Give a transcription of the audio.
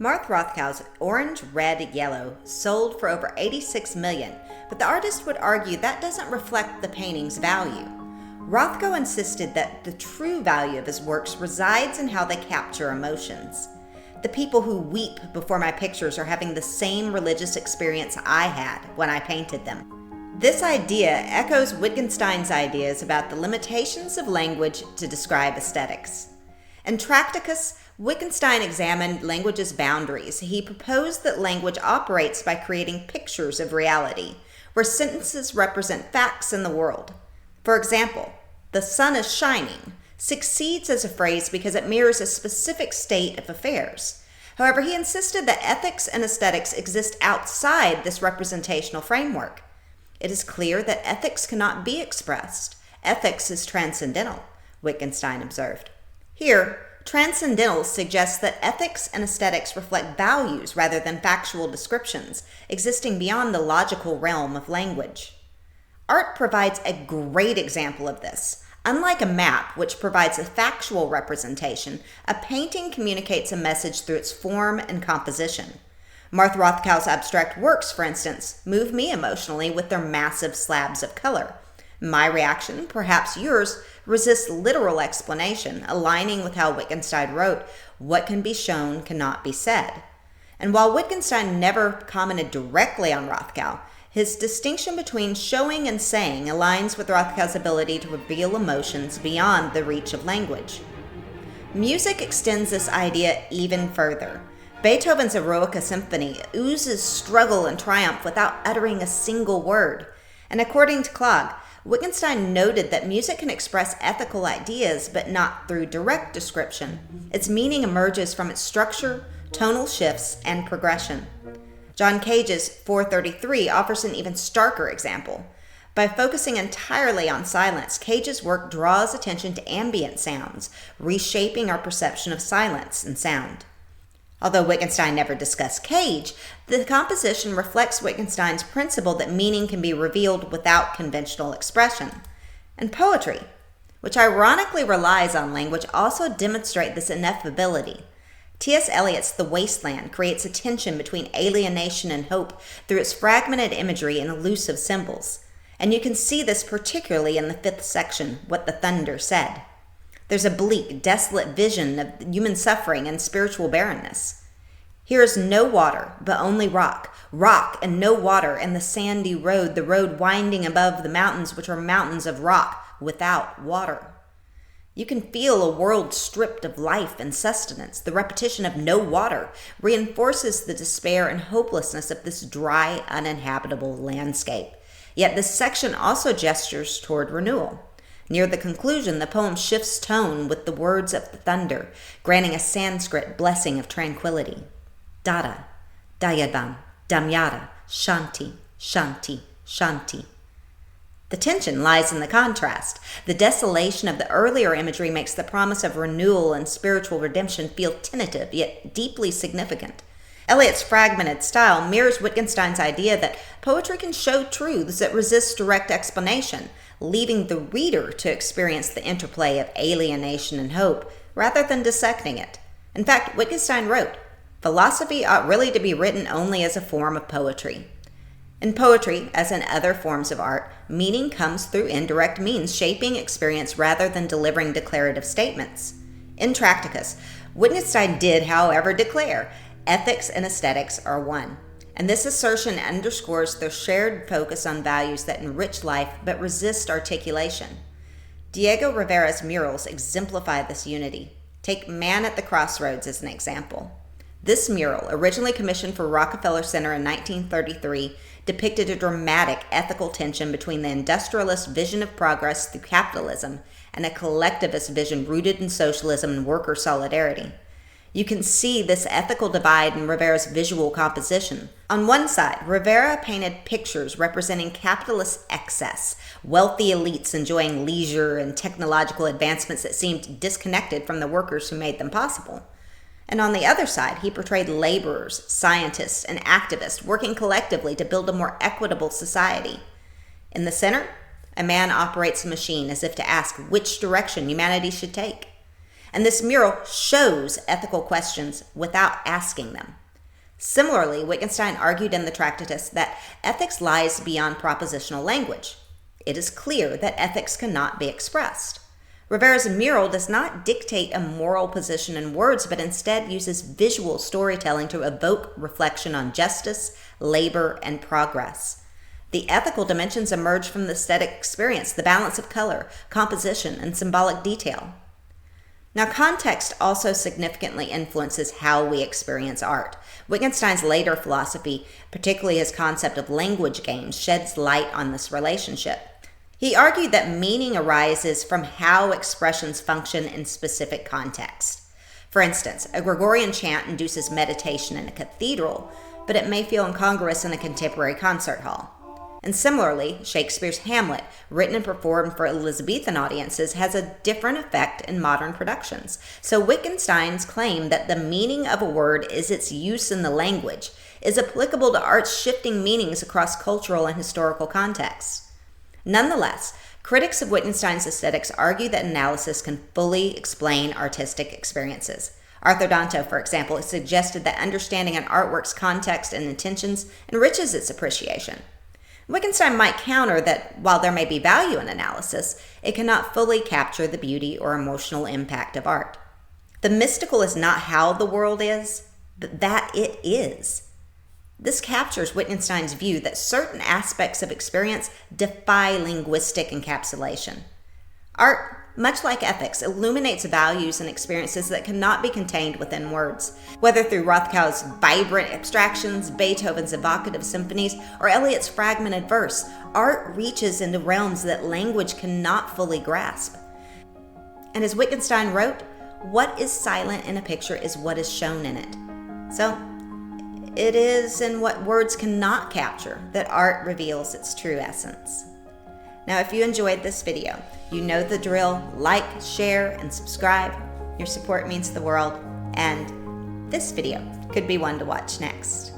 Martha Rothko's Orange, Red, Yellow sold for over 86 million, but the artist would argue that doesn't reflect the painting's value. Rothko insisted that the true value of his works resides in how they capture emotions. The people who weep before my pictures are having the same religious experience I had when I painted them. This idea echoes Wittgenstein's ideas about the limitations of language to describe aesthetics. In Tracticus, Wittgenstein examined language's boundaries. He proposed that language operates by creating pictures of reality, where sentences represent facts in the world. For example, "the sun is shining" succeeds as a phrase because it mirrors a specific state of affairs. However, he insisted that ethics and aesthetics exist outside this representational framework. It is clear that ethics cannot be expressed. Ethics is transcendental, Wittgenstein observed. Here, transcendental suggests that ethics and aesthetics reflect values rather than factual descriptions, existing beyond the logical realm of language. Art provides a great example of this. Unlike a map, which provides a factual representation, a painting communicates a message through its form and composition. Martha Rothko's abstract works, for instance, move me emotionally with their massive slabs of color. My reaction, perhaps yours, resists literal explanation, aligning with how Wittgenstein wrote, "What can be shown cannot be said." And while Wittgenstein never commented directly on Rothko, his distinction between showing and saying aligns with Rothko's ability to reveal emotions beyond the reach of language. Music extends this idea even further. Beethoven's Eroica Symphony oozes struggle and triumph without uttering a single word. And according to Klog, Wittgenstein noted that music can express ethical ideas, but not through direct description. Its meaning emerges from its structure, tonal shifts, and progression. John Cage's 433 offers an even starker example. By focusing entirely on silence, Cage's work draws attention to ambient sounds, reshaping our perception of silence and sound. Although Wittgenstein never discussed Cage, the composition reflects Wittgenstein's principle that meaning can be revealed without conventional expression. And poetry, which ironically relies on language, also demonstrate this ineffability. T.S. Eliot's The Wasteland creates a tension between alienation and hope through its fragmented imagery and elusive symbols. And you can see this particularly in the fifth section, What the Thunder Said. There's a bleak, desolate vision of human suffering and spiritual barrenness. Here is no water, but only rock. Rock and no water and the sandy road, the road winding above the mountains, which are mountains of rock without water. You can feel a world stripped of life and sustenance. The repetition of no water reinforces the despair and hopelessness of this dry, uninhabitable landscape. Yet this section also gestures toward renewal. Near the conclusion, the poem shifts tone with the words of the thunder, granting a Sanskrit blessing of tranquility. Dada, Dayadam, Damyada, Shanti, Shanti, Shanti. The tension lies in the contrast. The desolation of the earlier imagery makes the promise of renewal and spiritual redemption feel tentative, yet deeply significant. Eliot's fragmented style mirrors Wittgenstein's idea that poetry can show truths that resist direct explanation, leaving the reader to experience the interplay of alienation and hope, rather than dissecting it. In fact, Wittgenstein wrote, "Philosophy ought really to be written only as a form of poetry." In poetry, as in other forms of art, meaning comes through indirect means, shaping experience rather than delivering declarative statements. In Tracticus, Wittgenstein did, however, declare, ethics and aesthetics are one. And this assertion underscores their shared focus on values that enrich life but resist articulation. Diego Rivera's murals exemplify this unity. Take Man at the Crossroads as an example. This mural, originally commissioned for Rockefeller Center in 1933, depicted a dramatic ethical tension between the industrialist vision of progress through capitalism and a collectivist vision rooted in socialism and worker solidarity. You can see this ethical divide in Rivera's visual composition. On one side, Rivera painted pictures representing capitalist excess, wealthy elites enjoying leisure and technological advancements that seemed disconnected from the workers who made them possible. And on the other side, he portrayed laborers, scientists, and activists working collectively to build a more equitable society. In the center, a man operates a machine as if to ask which direction humanity should take. and this mural shows ethical questions without asking them. Similarly, Wittgenstein argued in the Tractatus that ethics lies beyond propositional language. It is clear that ethics cannot be expressed. Rivera's mural does not dictate a moral position in words, but instead uses visual storytelling to evoke reflection on justice, labor, and progress. The ethical dimensions emerge from the aesthetic experience, the balance of color, composition, and symbolic detail. Now, context also significantly influences how we experience art. Wittgenstein's later philosophy, particularly his concept of language games, sheds light on this relationship. He argued that meaning arises from how expressions function in specific contexts. For instance, a Gregorian chant induces meditation in a cathedral, but it may feel incongruous in a contemporary concert hall. And similarly, Shakespeare's Hamlet, written and performed for Elizabethan audiences, has a different effect in modern productions. So Wittgenstein's claim that the meaning of a word is its use in the language is applicable to art's shifting meanings across cultural and historical contexts. Nonetheless, critics of Wittgenstein's aesthetics argue that analysis can fully explain artistic experiences. Arthur Danto, for example, has suggested that understanding an artwork's context and intentions enriches its appreciation. Wittgenstein might counter that while there may be value in analysis, it cannot fully capture the beauty or emotional impact of art. The mystical is not how the world is, but that it is. This captures Wittgenstein's view that certain aspects of experience defy linguistic encapsulation. Art, much like ethics, illuminates values and experiences that cannot be contained within words. Whether through Rothko's vibrant abstractions, Beethoven's evocative symphonies, or Eliot's fragmented verse, art reaches into realms that language cannot fully grasp. And as Wittgenstein wrote, what is silent in a picture is what is shown in it. So, it is in what words cannot capture that art reveals its true essence. Now, if you enjoyed this video, you know the drill. Like, share, and subscribe. Your support means the world, and this video could be one to watch next.